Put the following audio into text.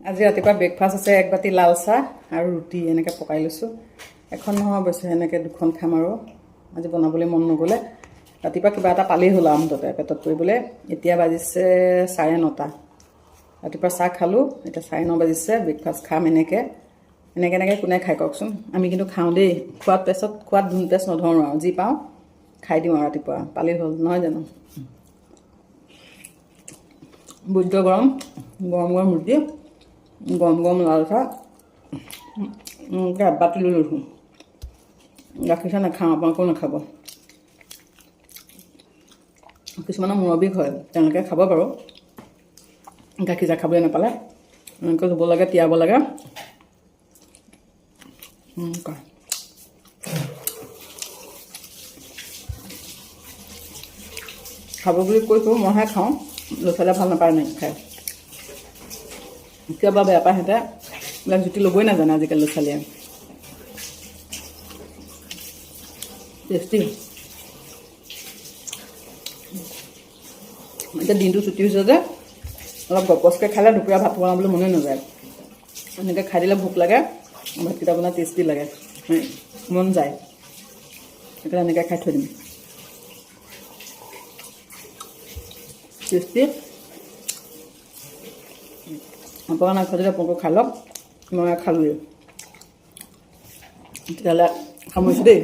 আজি ৰাতিপুৱা ব্ৰেকফাষ্ট আছে এক বাতি লাল চাহ আৰু ৰুটি এনেকৈ পকাই লৈছোঁ। এখন নহয় অৱশ্যে এনেকৈ দুখন খাম আৰু আজি বনাবলৈ মন নগ'লে। ৰাতিপুৱা কিবা এটা পালেই হ'ল আৰু মুঠতে পেটত পৰিবলৈ। এতিয়া বাজিছে 9:30। ৰাতিপুৱা চাহ খালোঁ, এতিয়া 9:30 বাজিছে। ব্ৰেকফাষ্ট খাম এনেকৈ কোনে খাই কওকচোন। আমি কিন্তু খাওঁ দেই। খোৱাত ধুন পেচ নধৰোঁ আৰু যি পাওঁ খাই দিওঁ আৰু ৰাতিপুৱা পালেই হ'ল, নহয় জানো? বুদ্ধ গৰম ৰুটি, গৰম লাল চাহ বাতি লৈ লৈছোঁ। গাখীৰ চাহ নাখাওঁ, আপোনালোকেও নাখাব। কিছুমানৰ মূৰৰ বিষ হয়, তেওঁলোকে খাব বাৰু গাখীৰ চাহ খাবলৈ নাপালে। এনেকৈ ধুব লাগে, তিয়াব লাগে। খাব বুলি কৈছোঁ, মইহে খাওঁ। ল'ৰা ছোৱালীয়ে ভাল নাপায় নাই খাই, কিবা বেয়া পায় সিহঁতে। এইবিলাক জুতি ল'বই নাজানে আজিকালি ল'ৰা ছোৱালীয়ে। টেষ্টি। এতিয়া দিনটো ছুটি হৈছে যে অলপ গপচকৈ খালে দুপৰীয়া ভাত বনাবলৈ মনে নাযায়। এনেকৈ খাই দিলে ভোক লাগে, ভাতকেইটা বনাই টেষ্টি লাগে, মন যায়। সেইকাৰণে এনেকৈ খাই থৈ দিম। টেষ্টি। আপোনালোকে নাখায় যদি আপোনালোকে খাই লওক, মই খালোঁৱেই। তেতিয়াহ'লে সামৰিছোঁ দেই।